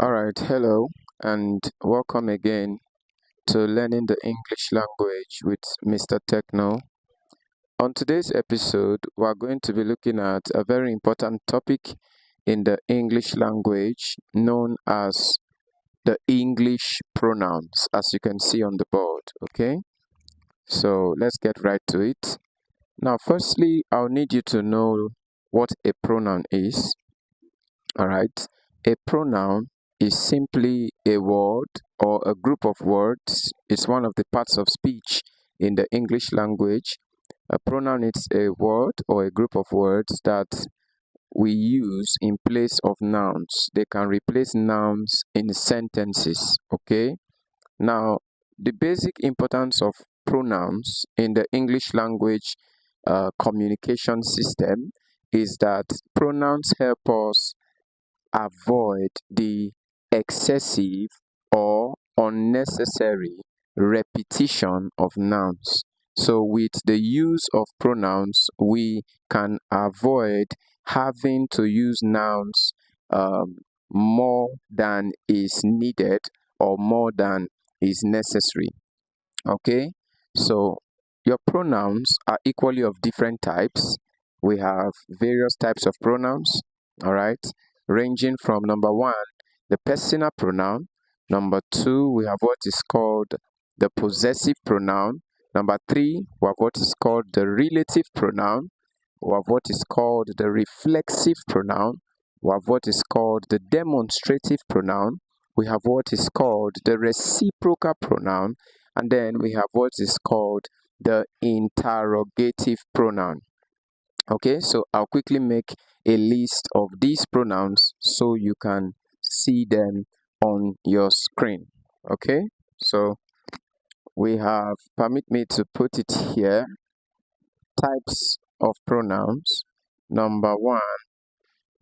Alright, hello and welcome again to Learning the English Language with Mr. Techno. On today's episode, we're going to be looking at a very important topic in the English language known as the English pronouns, as you can see on the board. Okay, so let's get right to it. Now, firstly, I'll need you to know what a pronoun is. Alright, a pronoun is simply a word or a group of words. It's one of the parts of speech in the English language. A pronoun is a word or a group of words that we use in place of nouns. They can replace nouns in sentences. Okay, now the basic importance of pronouns in the English language communication system is that pronouns help us avoid the excessive or unnecessary repetition of nouns. So with the use of pronouns, we can avoid having to use nouns more than is needed or more than is necessary. Okay, so your pronouns are equally of different types. We have various types of pronouns, all right, ranging from number one, the personal pronoun. Number two, we have what is called the possessive pronoun. Number three, we have what is called the relative pronoun. We have what is called the reflexive pronoun. We have what is called the demonstrative pronoun. We have what is called the reciprocal pronoun. And then we have what is called the interrogative pronoun. Okay, so I'll quickly make a list of these pronouns so you can see them on your screen. Okay, so we have, permit me to put it here, types of pronouns. Number one,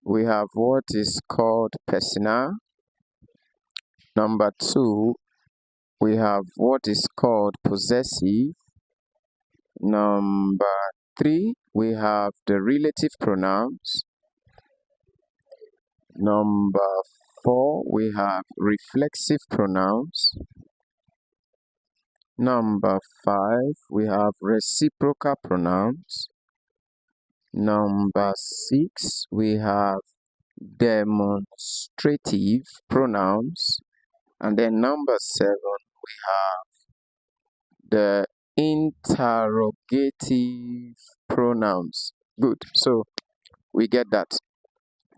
we have what is called personal. Number two, we have what is called possessive. Number three, we have the relative pronouns. Number four, we have reflexive pronouns. Number five, we have reciprocal pronouns. Number six, we have demonstrative pronouns. And then number seven, we have the interrogative pronouns. Good. So we get that.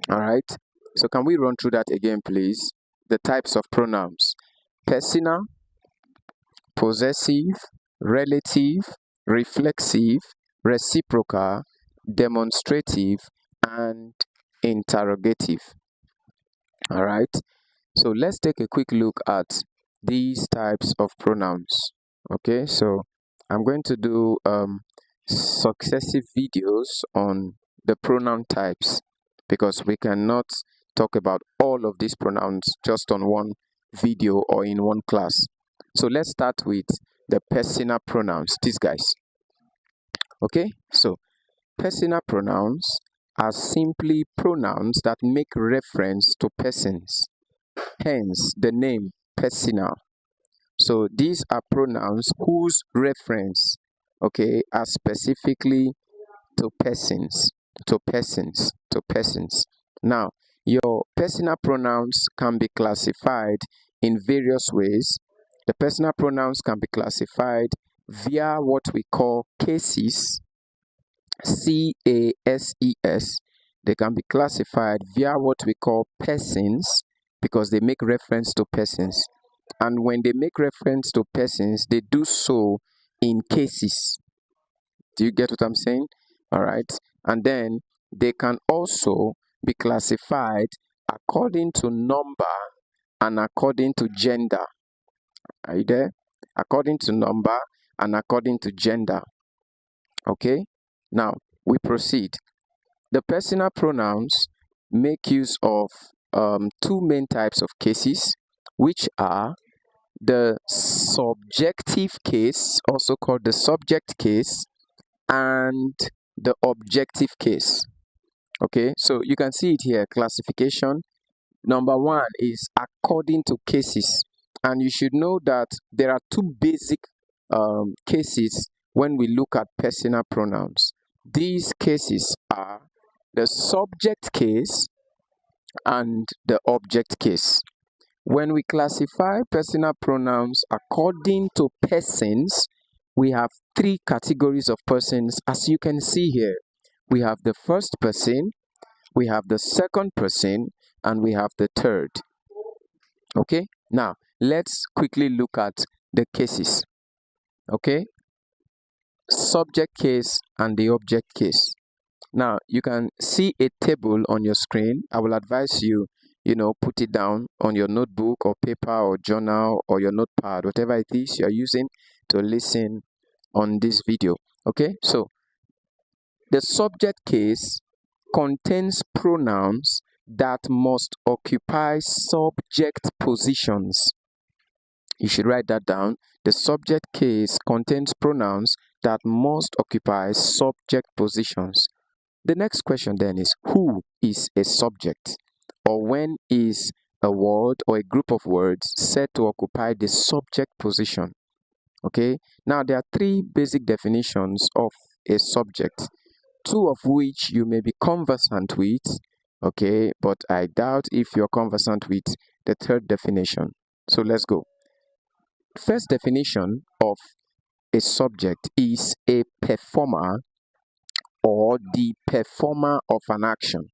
All right. So can we run through that again, please? The types of pronouns: personal, possessive, relative, reflexive, reciprocal, demonstrative, and interrogative. All right. So let's take a quick look at these types of pronouns. Okay, so I'm going to do successive videos on the pronoun types because we cannot talk about all of these pronouns just on one video or in one class. So let's start with the personal pronouns, these guys. Okay, so personal pronouns are simply pronouns that make reference to persons, hence the name personal. So these are pronouns whose reference, okay, are specifically to persons, to persons, to persons. Now, your personal pronouns can be classified in various ways. The personal pronouns can be classified via what we call cases, C-A-S-E-S. They can be classified via what we call persons because they make reference to persons. And when they make reference to persons, they do so in cases. Do you get what I'm saying? All right. And then they can also be classified according to number and according to gender. Are you there? According to number and according to gender. Okay. Now we proceed. The personal pronouns make use of two main types of cases, which are the subjective case, also called the subject case, and the objective case. Okay, so you can see it here, classification. Number one is according to cases. And you should know that there are two basic cases when we look at personal pronouns. These cases are the subject case and the object case. When we classify personal pronouns according to persons, we have three categories of persons, as you can see here. We have the first person, we have the second person, and we have the third. Okay, now let's quickly look at the cases. Okay, subject case and the object case. Now you can see a table on your screen. I will advise you, put it down on your notebook or paper or journal or your notepad, whatever it is you're using to listen on this video. Okay, so the subject case contains pronouns that must occupy subject positions. You should write that down. The subject case contains pronouns that must occupy subject positions. The next question then is, who is a subject? Or when is a word or a group of words said to occupy the subject position? Okay, now there are three basic definitions of a subject, two of which you may be conversant with, okay, but I doubt if you're conversant with the third definition. So let's go. First definition of a subject is a performer or the performer of an action.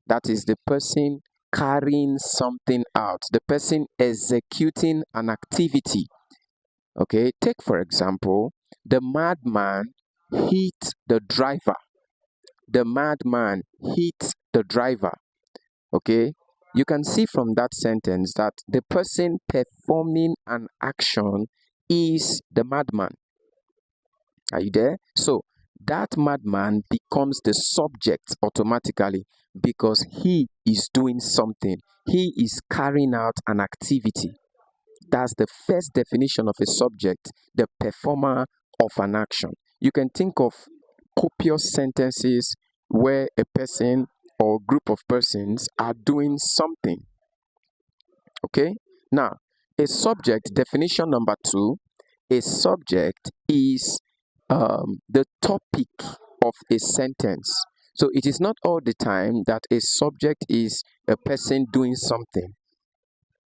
That is the person carrying something out, the person executing an activity. Okay, take for example, the madman hit the driver. The madman hit the driver. Okay, you can see from that sentence that the person performing an action is the madman. Are you there? So that madman becomes the subject automatically because he is doing something. He is carrying out an activity. That's the first definition of a subject, the performer of an action. You can think of copious sentences where a person or group of persons are doing something. Okay? Now, a subject, definition number two, a subject is the topic of a sentence. So it is not all the time that a subject is a person doing something.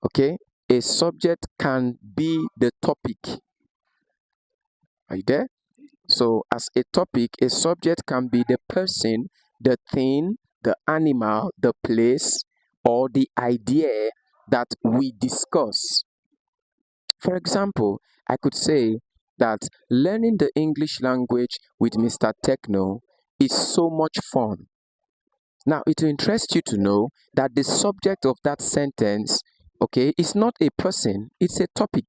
Okay? A subject can be the topic. Are you there? So as a topic, a subject can be the person, the thing, the animal, the place, or the idea that we discuss. For example, I could say that learning the English language with Mr. Techno is so much fun. Now, it will interest you to know that the subject of that sentence, okay, is not a person, it's a topic,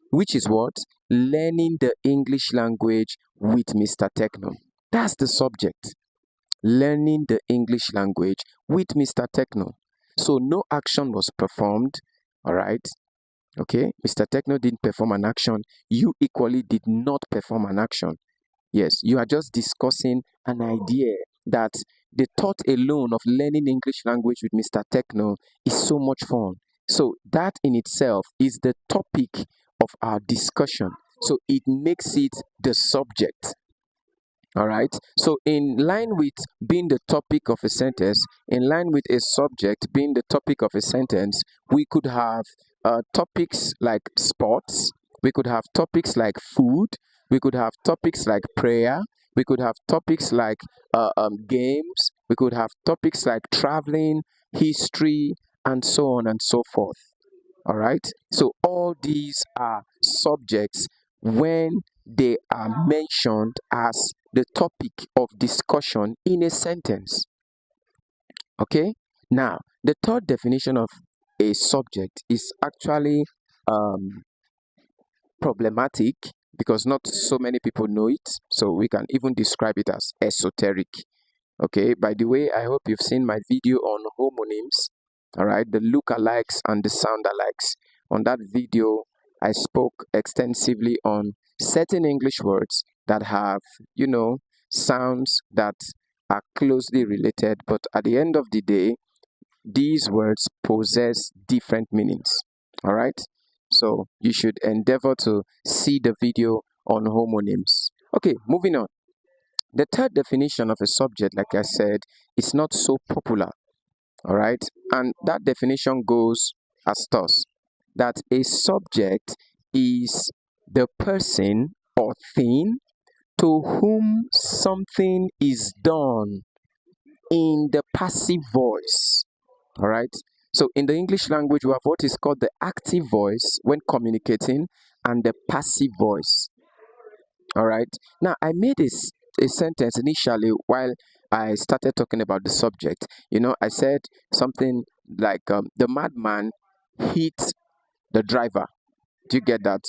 which is what? Learning the English language with Mr. Techno. That's the subject. Learning the English language with Mr. Techno. So no action was performed, all right? Okay, Mr. Techno didn't perform an action. You equally did not perform an action. Yes, you are just discussing an idea that the thought alone of learning English language with Mr. Techno is so much fun. So that in itself is the topic of our discussion. So it makes it the subject. All right. So in line with being the topic of a sentence, in line with a subject being the topic of a sentence, we could have topics like sports. We could have topics like food. We could have topics like prayer. We could have topics like games. We could have topics like traveling, history, and so on and so forth. All right. So all these are subjects when they are mentioned as the topic of discussion in a sentence. Okay. Now, the third definition of a subject is actually problematic because not so many people know it. So we can even describe it as esoteric. Okay. By the way, I hope you've seen my video on homonyms. All right, the lookalikes and the soundalikes. On that video, I spoke extensively on certain English words that have, sounds that are closely related, but at the end of the day, these words possess different meanings. All right? So you should endeavor to see the video on homonyms. Okay, moving on. The third definition of a subject, like I said, is not so popular. All right? And that definition goes as thus, that a subject is the person or thing to whom something is done in the passive voice. All right. So in the English language, we have what is called the active voice when communicating and the passive voice. All right. Now, I made a sentence initially while I started talking about the subject. I said something like the madman hit the driver. Do you get that?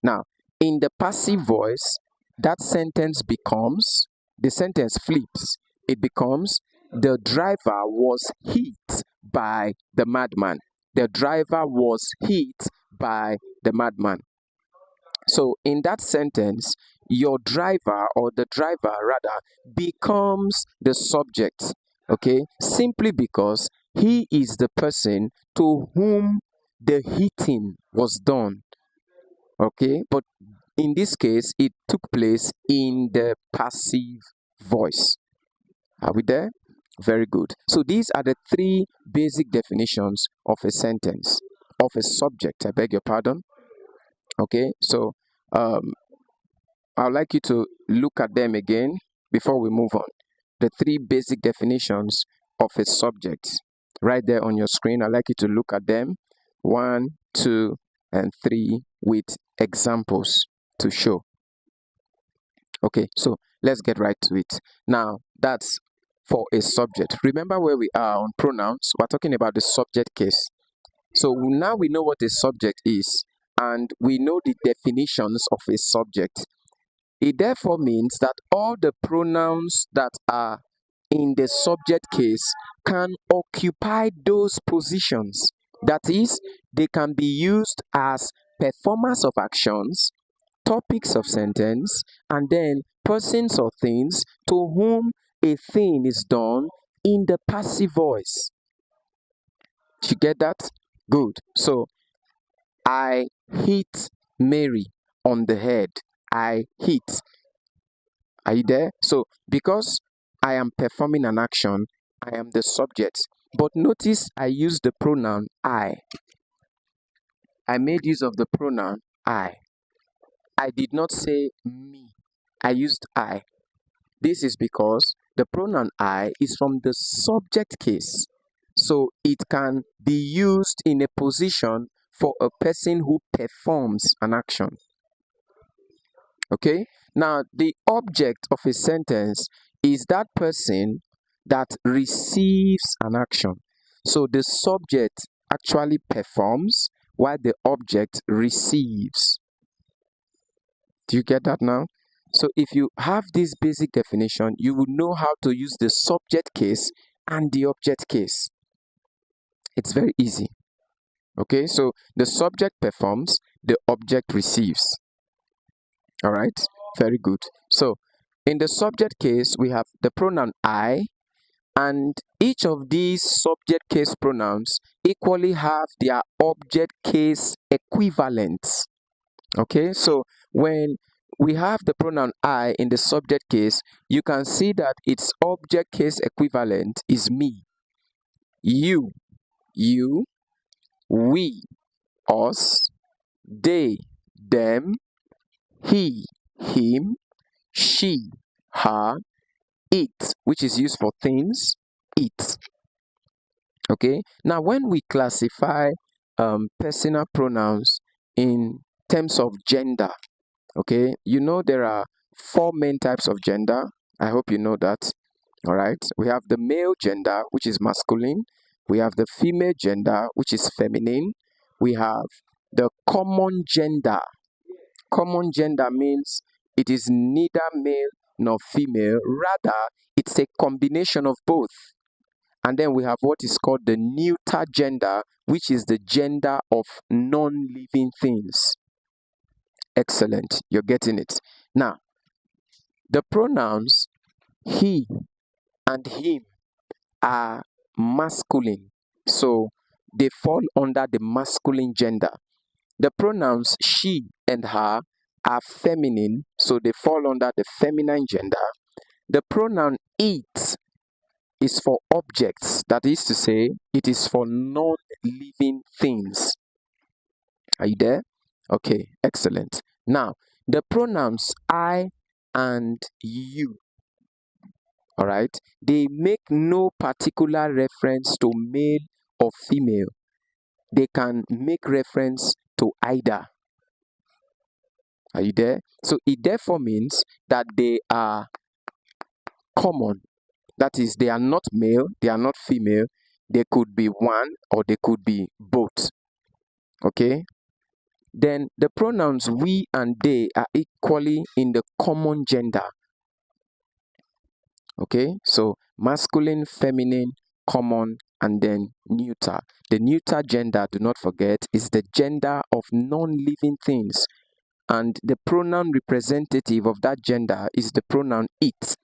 Now, in the passive voice, that sentence becomes, the sentence flips. It becomes, the driver was hit by the madman. The driver was hit by the madman. So, in that sentence, your driver or the driver rather becomes the subject, okay? Simply because he is the person to whom the hitting was done. Okay, but in this case, it took place in the passive voice. Are we there? Very good. So these are the three basic definitions of a sentence, of a subject. I beg your pardon. Okay, so um, I'd like you to look at them again before we move on. The three basic definitions of a subject, right there on your screen. I'd like you to look at them. 1, 2, and 3 with examples to show. Okay, so let's get right to it. Now, that's for a subject. Remember where we are on pronouns. We're talking about the subject case. So now we know what a subject is, and we know the definitions of a subject. It therefore means that all the pronouns that are in the subject case can occupy those positions. That is, they can be used as performers of actions, topics of sentence, and then persons or things to whom a thing is done in the passive voice. Did you get that? Good. So, I hit Mary on the head. I hit. Are you there? So, because I am performing an action, I am the subject. But notice I use the pronoun I. I made use of the pronoun I. I did not say me. I used I. This is because the pronoun I is from the subject case. So it can be used in a position for a person who performs an action. Okay? Now, the object of a sentence is that person that receives an action. So the subject actually performs while the object receives. Do you get that now? So if you have this basic definition, you will know how to use the subject case and the object case. It's very easy. Okay, so the subject performs, the object receives. All right, very good. So in the subject case, we have the pronoun I, and each of these subject case pronouns equally have their object case equivalents. Okay, so when we have the pronoun I in the subject case, you can see that its object case equivalent is me, you, we, us, they, them, he, him, she, her, it, which is used for things, it. Okay, now when we classify personal pronouns in terms of gender, okay, there are 4 main types of gender. I hope you know that. All right, we have the male gender, which is masculine. We have the female gender, which is feminine. We have the common gender. Common gender means it is neither male nor female, rather it's a combination of both. And then we have what is called the neuter gender, which is the gender of non-living things. Excellent, you're getting it. Now, the pronouns he and him are masculine. so they fall under the masculine gender. The pronouns she and her are feminine, so they fall under the feminine gender. The pronoun it is for objects, that is to say, it is for non-living things. Are you there? Okay, excellent. Now, the pronouns I and you, all right, they make no particular reference to male or female. They can make reference to either. Are you there? So it therefore means that they are common. That is, they are not male, they are not female. They could be one or they could be both. Okay? Then the pronouns we and they are equally in the common gender. Okay? So masculine, feminine, common, and then neuter. The neuter gender, do not forget, is the gender of non-living things. And the pronoun representative of that gender is the pronoun it.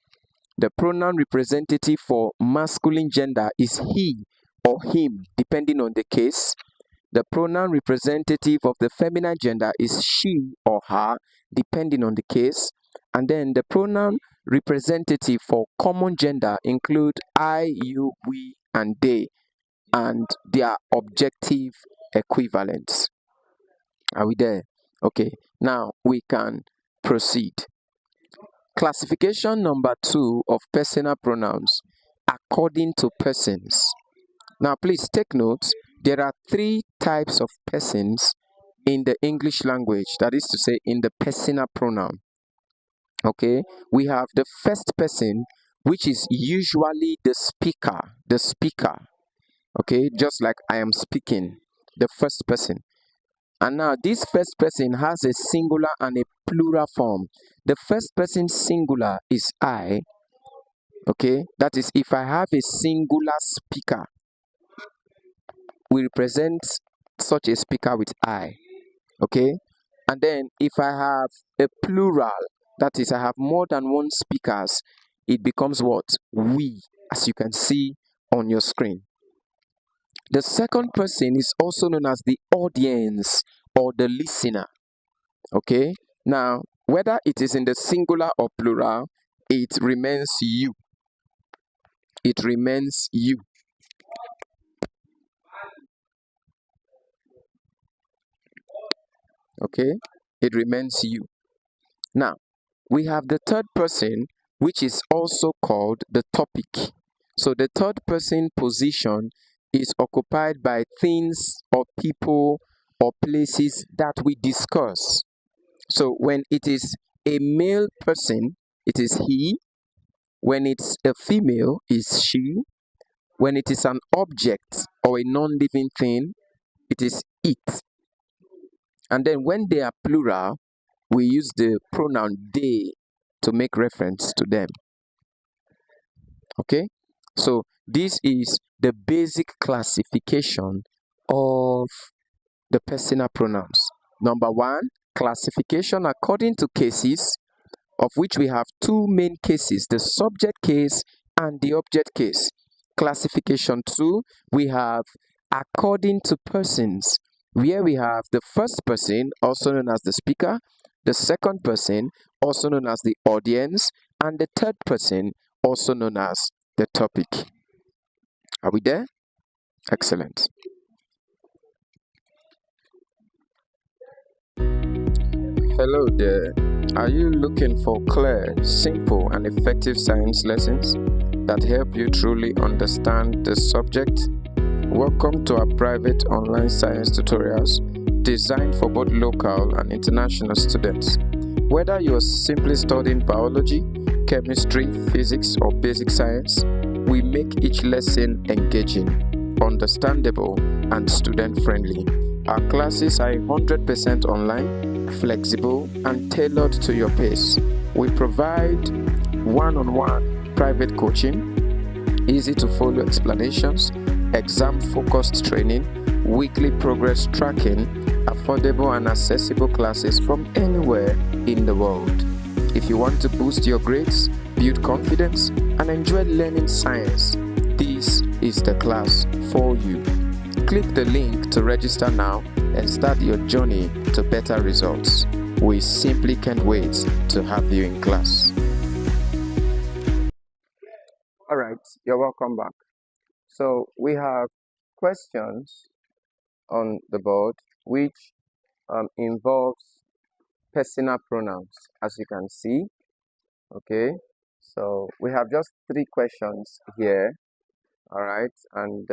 The pronoun representative for masculine gender is he or him, depending on the case. The pronoun representative of the feminine gender is she or her, depending on the case. And then the pronoun representative for common gender include I, you, we, and they, and their objective equivalents. Are we there? Okay, now we can proceed. Classification number 2 of personal pronouns, according to persons. Now please take note, there are 3 types of persons in the English language, that is to say in the personal pronoun. Okay, we have the first person, which is usually the speaker. Okay, just like I am speaking, the first person. And now this first person has a singular and a plural form. The first person singular is I. Okay, that is, if I have a singular speaker, we represent such a speaker with I. Okay, and then if I have a plural, that is, I have more than one speakers, it becomes what? We, as you can see on your screen. The second person is also known as the audience or the listener. Okay, now whether it is in the singular or plural, it remains you. It remains you. Okay, it remains you. Now we have the third person, which is also called the topic. So the third person position is occupied by things or people or places that we discuss. So when it is a male person, it is he. When it's a female, is she. When it is an object or a non-living thing, it is it. And then when they are plural, we use the pronoun they to make reference to them. Okay, so this is the basic classification of the personal pronouns. Number 1, classification according to cases, of which we have 2 main cases, the subject case and the object case. Classification 2, we have according to persons, where we have the first person, also known as the speaker, the second person, also known as the audience, and the third person, also known as the topic. Are we there? Excellent. Hello there. Are you looking for clear, simple, and effective science lessons that help you truly understand the subject? Welcome to our private online science tutorials designed for both local and international students. Whether you are simply studying biology, chemistry, physics, or basic science, we make each lesson engaging, understandable, and student-friendly. Our classes are 100% online, flexible, and tailored to your pace. We provide one-on-one private coaching, easy-to-follow explanations, exam-focused training, weekly progress tracking, affordable and accessible classes from anywhere in the world. If you want to boost your grades, build confidence, and enjoy learning science, this is the class for you. Click the link to register now and start your journey to better results. We simply can't wait to have you in class. All right, you're welcome back. So we have questions on the board which involves personal pronouns, as you can see. Okay, so we have just 3 questions here. All right, and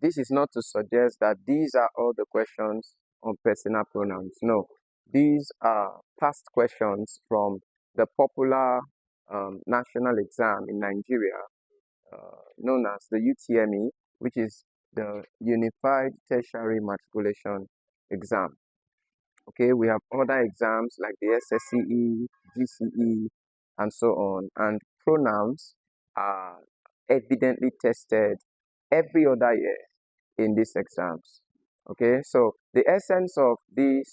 this is not to suggest that these are all the questions on personal pronouns. No, these are past questions from the popular national exam in Nigeria, known as the UTME, which is the Unified Tertiary Matriculation Exam. Okay, we have other exams like the SSCE, GCE, and so on. And pronouns are evidently tested every other year in these exams. Okay, so the essence of this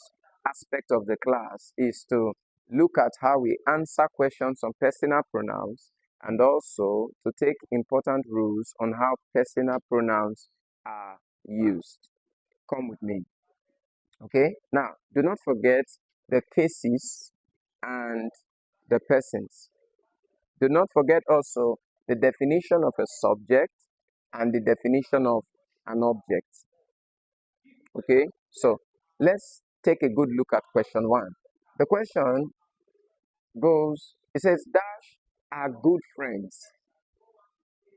aspect of the class is to look at how we answer questions on personal pronouns and also to take important rules on how personal pronouns are used. Come with me. Okay, now do not forget the cases and the persons. Do not forget also the definition of a subject and the definition of an object. Okay, so let's take a good look at question 1. The question goes, it says, dash are good friends.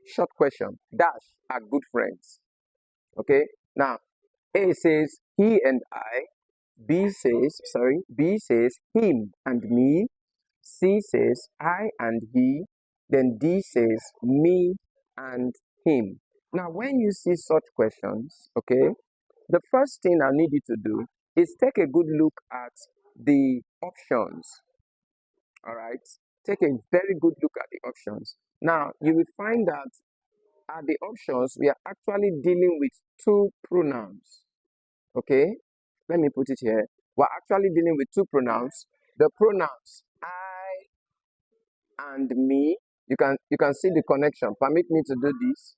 Short question, dash are good friends. Okay, now A says he and I, B says him and me, C says I and he, then D says me and him. Now, when you see such questions, okay, the first thing I need you to do is take a good look at the options. All right, take a very good look at the options. Now, you will find that at the options, we are actually dealing with 2 pronouns. Okay, let me put it here. We're actually dealing with 2 pronouns. The pronouns I and me. You can see the connection. Permit me to do this.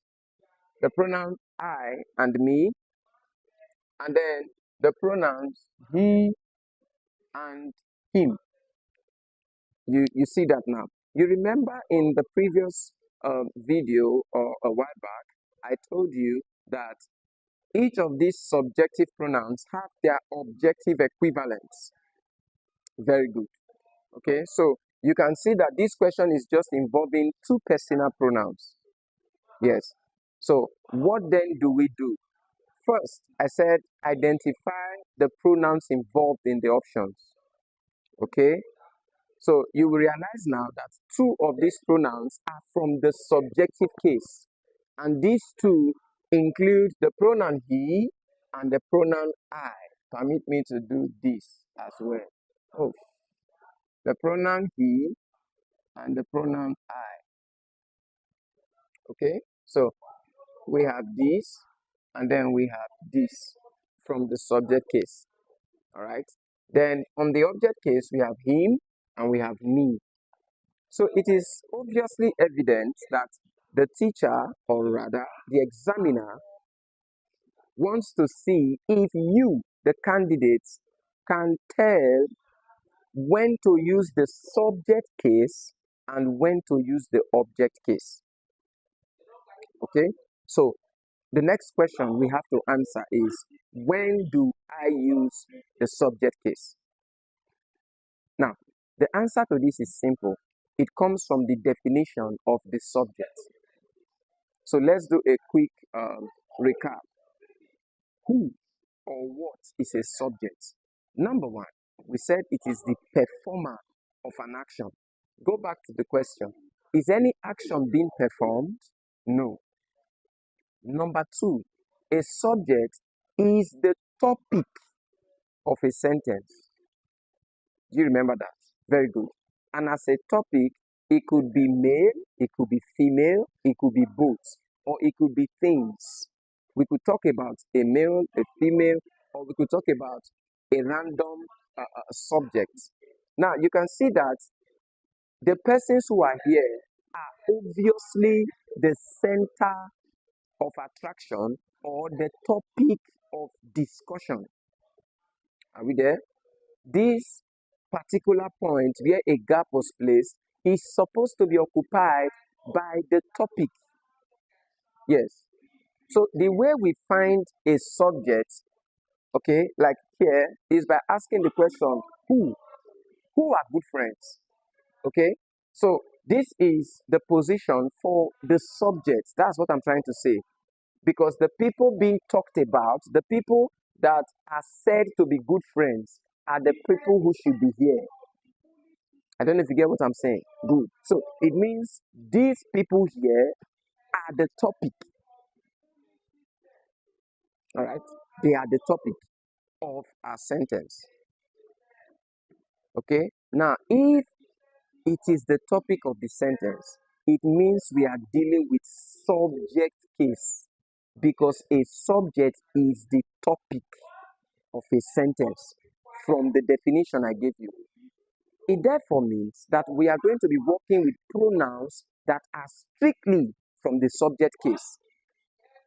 The pronoun I and me, and then the pronouns he and him. You see that now. You remember in the previous video or a while back, I told you that each of these subjective pronouns have their objective equivalents. Very good. Okay, so you can see that this question is just involving 2 personal pronouns. Yes. So what then do we do? First, I said identify the pronouns involved in the options. Okay. So you will realize now that 2 of these pronouns are from the subjective case. And these 2 include the pronoun he and the pronoun I. Permit me to do this as well. Oh, the pronoun he and the pronoun I. Okay, so we have this and then we have this from the subject case. All right, then on the object case, we have him and we have me. So it is obviously evident that the teacher, or rather the examiner, wants to see if you, the candidates, can tell when to use the subject case and when to use the object case. Okay, so the next question we have to answer is, when do I use the subject case? Now, the answer to this is simple. It comes from the definition of the subject. So let's do a quick recap. Who or what is a subject? Number 1, we said it is the performer of an action. Go back to the question. Is any action being performed? No. Number 2, a subject is the topic of a sentence. Do you remember that? Very good. And as a topic, it could be male, it could be female, it could be both, or it could be things. We could talk about a male, a female, or we could talk about a random subject. Now, you can see that the persons who are here are obviously the center of attraction or the topic of discussion. Are we there? This particular point where a gap was placed is supposed to be occupied by the topic. Yes. So the way we find a subject, okay, like here, is by asking the question, who? Who are good friends? Okay. So this is the position for the subject. That's what I'm trying to say. Because the people being talked about, the people that are said to be good friends, are the people who should be here. I don't know if you get what I'm saying. Good. So it means these people here are the topic. All right. They are the topic of our sentence. Okay. Now, if it is the topic of the sentence, it means we are dealing with subject case because a subject is the topic of a sentence from the definition I gave you. It therefore means that we are going to be working with pronouns that are strictly from the subject case.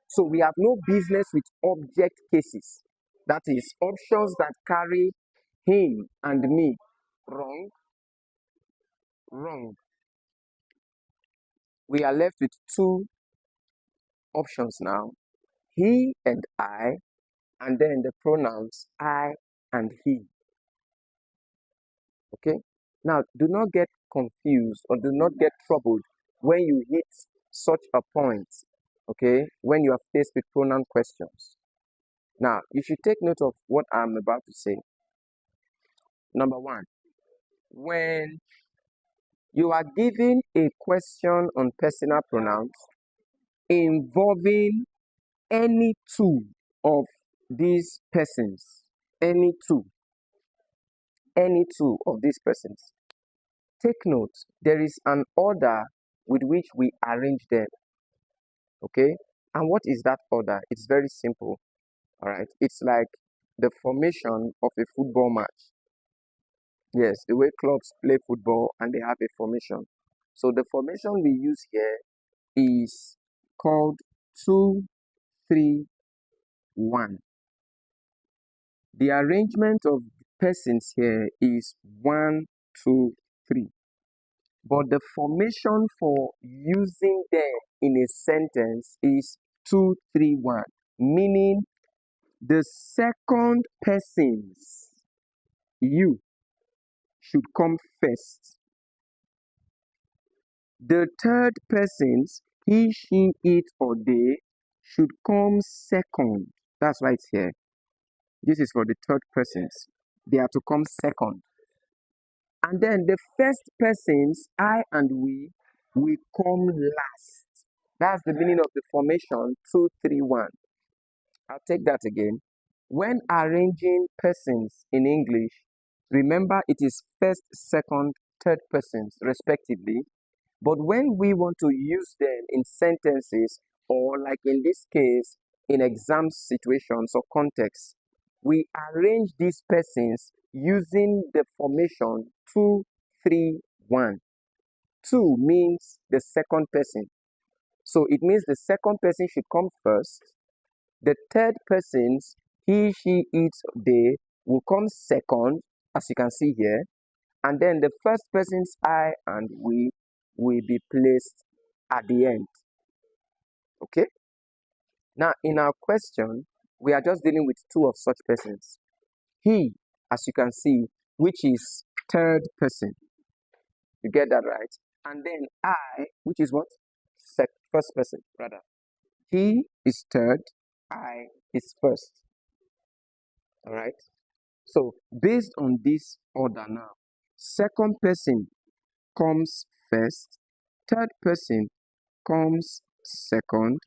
So we have no business with object cases. That is, options that carry him and me. Wrong. Wrong. We are left with two options now. He and I, and then the pronouns I and he. Okay? Now, do not get confused or do not get troubled when you hit such a point, okay, when you are faced with pronoun questions. Now, you should take note of what I'm about to say. Number one, when you are given a question on personal pronouns involving any two of these persons, any two of these persons, take note, there is an order with which we arrange them. Okay? And what is that order? It's very simple. All right? It's like the formation of a football match. Yes, the way clubs play football and they have a formation. So the formation we use here is called 2-3-1. The arrangement of persons here is 1-2-3. But the formation for using them in a sentence is 2-3-1, meaning the second persons, you, should come first. The third persons, he, she, it, or they, should come second. That's why it's here. This is for the third persons. They are to come second. And then the first persons, I and we, will come last. That's the meaning of the formation 2-3-1. I'll take that again. When arranging persons in English, remember it is first, second, third persons respectively. But when we want to use them in sentences, or like in this case, in exam situations or contexts, we arrange these persons using the formation 2-3-1. 2 means the second person. So it means the second person should come first. The third persons, he, she, it, they, will come second, as you can see here. And then the first persons, I and we, will be placed at the end. Okay? Now, in our question, we are just dealing with two of such persons. He, as you can see, which is third person. You get that right? And then I, which is what? First person, rather. He is third, I is first. All right? So, based on this order now, second person comes first, third person comes second,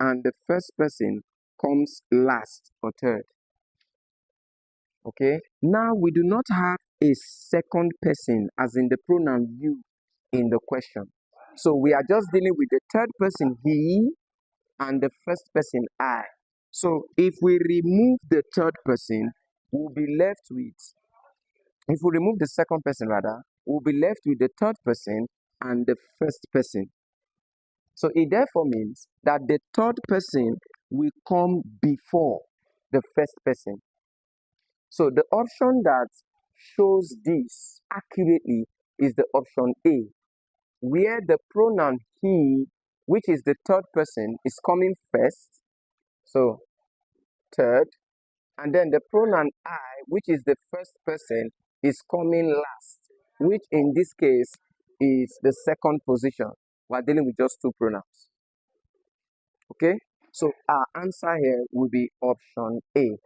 and the first person comes last or third. Okay? Now we do not have a second person, as in the pronoun you, in the question. So we are just dealing with the third person, he, and the first person, I. So if we remove the third person, we'll be left with, if we remove the second person rather, we'll be left with the third person and the first person. So it therefore means that the third person will come before the first person. So the option that shows this accurately is the option A, where the pronoun he, which is the third person, is coming first. So third, and then the pronoun I, which is the first person, is coming last, which in this case is the second position. We're dealing with just two pronouns. Okay, so our answer here will be option A.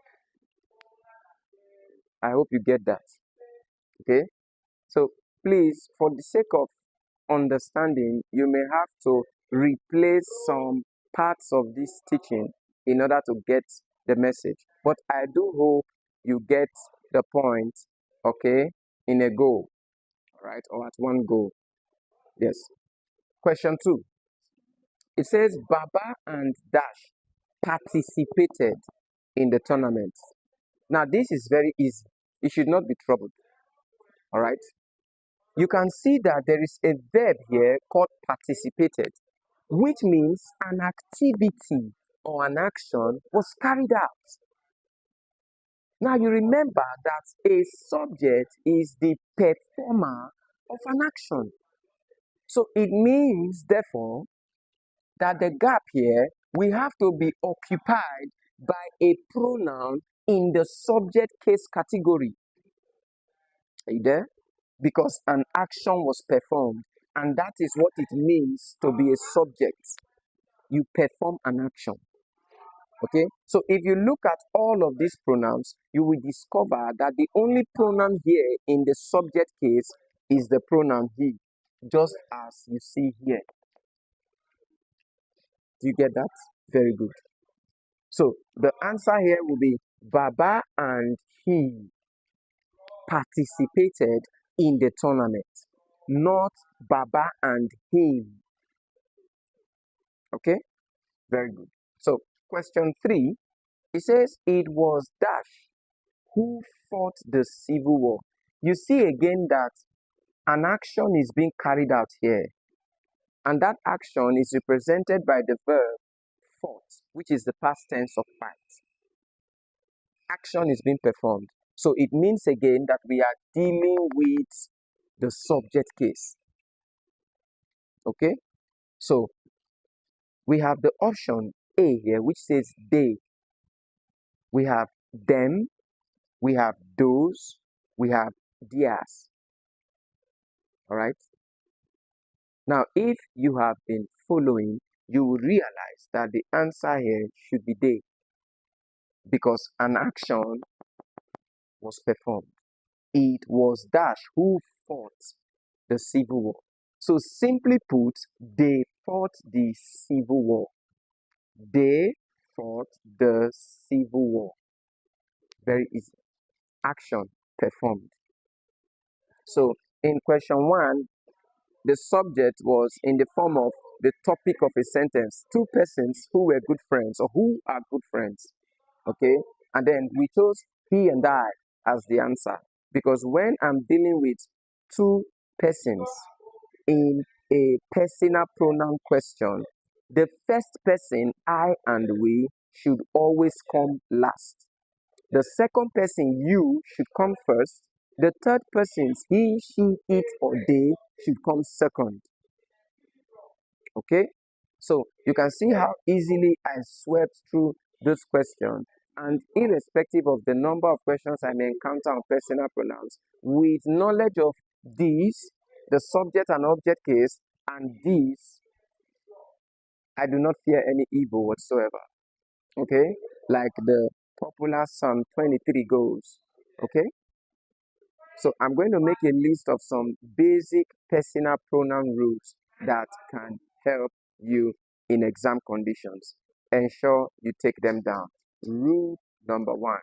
I hope you get that. Okay, so please, for the sake of understanding, you may have to replace some parts of this teaching in order to get the message. But I do hope you get the point, okay, in a go, right, or at one go. Yes. Question 2. It says Baba and Dash participated in the tournament. Now, this is very easy. You should not be troubled. All right. You can see that there is a verb here called participated, which means an activity or an action was carried out. Now, you remember that a subject is the performer of an action. So it means, therefore, that the gap here, we have to be occupied by a pronoun in the subject case category. Are you there? Because an action was performed, and that is what it means to be a subject. You perform an action. Okay, so if you look at all of these pronouns, you will discover that the only pronoun here in the subject case is the pronoun he, just as you see here. Do you get that? Very good. So the answer here will be Baba and he participated in the tournament, not Baba and him. Okay, very good. So question 3, it says it was Dash who fought the civil war. You see again that an action is being carried out here, and that action is represented by the verb fought, which is the past tense of fight. Action is being performed. So it means again that we are dealing with the subject case. Okay? So we have the option A here, which says they. We have them, we have those, we have theirs. All right? Now, if you have been following, you will realize that the answer here should be they, because an action was performed. It was Dash who fought the civil war. So simply put, they fought the civil war. They fought the civil war. Very easy. Action performed. So in question 1, the subject was in the form of the topic of a sentence. Two persons who were good friends or who are good friends. Okay? And then we chose he and I as the answer. Because when I'm dealing with two persons in a personal pronoun question, the first person, I and we, should always come last. The second person, you, should come first. The third persons, he, she, it, or they, should come second. Okay? So you can see how easily I swept through those questions. And irrespective of the number of questions I may encounter on personal pronouns, with knowledge of these, the subject and object case, and these, I do not fear any evil whatsoever. Okay? Like the popular Psalm 23 goes. Okay? So I'm going to make a list of some basic personal pronoun rules that can help you in exam conditions. Ensure you take them down. Rule number 1.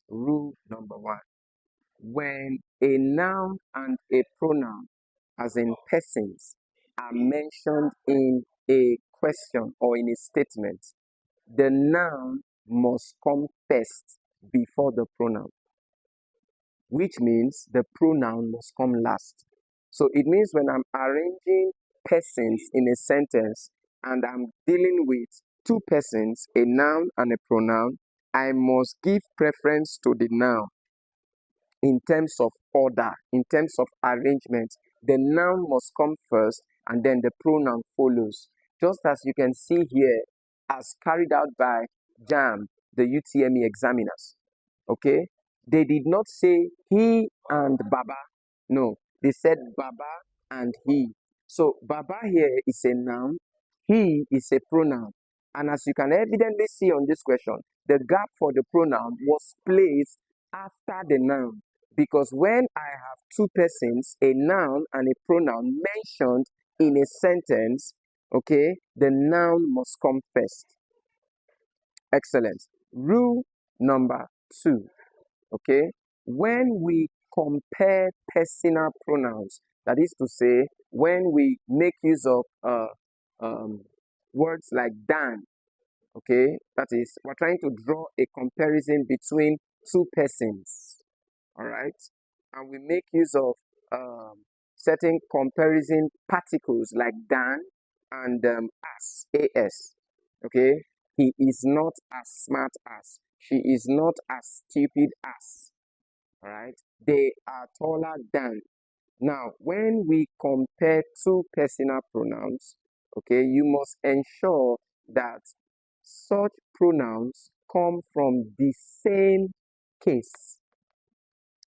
Rule number 1. When a noun and a pronoun, as in persons, are mentioned in a question or in a statement, the noun must come first before the pronoun, which means the pronoun must come last. So it means when I'm arranging persons in a sentence and I'm dealing with two persons, a noun and a pronoun, I must give preference to the noun in terms of order, in terms of arrangement. The noun must come first and then the pronoun follows. Just as you can see here, as carried out by JAM, the UTME examiners. Okay? They did not say he and Baba. No, they said Baba and he. So Baba here is a noun, he is a pronoun. And as you can evidently see on this question, the gap for the pronoun was placed after the noun. Because when I have two persons, a noun and a pronoun mentioned in a sentence, okay, the noun must come first. Excellent. Rule number 2, okay, when we compare personal pronouns, that is to say, when we make use of words like than, okay, that is, we're trying to draw a comparison between two persons, all right, and we make use of certain comparison particles like than and as, okay. He is not as smart as, she is not as stupid as, all right, they are taller than. Now, when we compare two personal pronouns, okay, you must ensure that such pronouns come from the same case.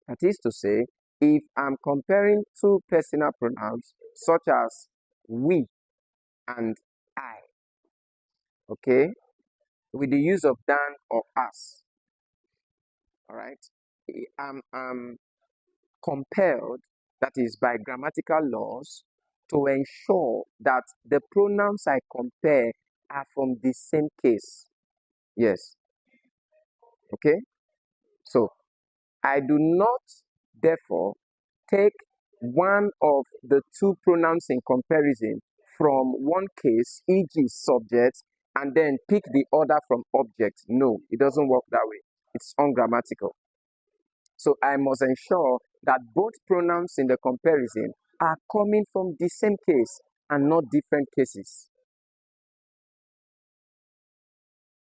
That is to say, if I'm comparing two personal pronouns such as we and I, okay, with the use of than or us, all right, I'm compelled, that is by grammatical laws, to ensure that the pronouns I compare are from the same case. Yes. Okay? So, I do not, therefore, take one of the two pronouns in comparison from one case, e.g. subject, and then pick the other from object. No, it doesn't work that way. It's ungrammatical. So I must ensure that both pronouns in the comparison are coming from the same case and not different cases.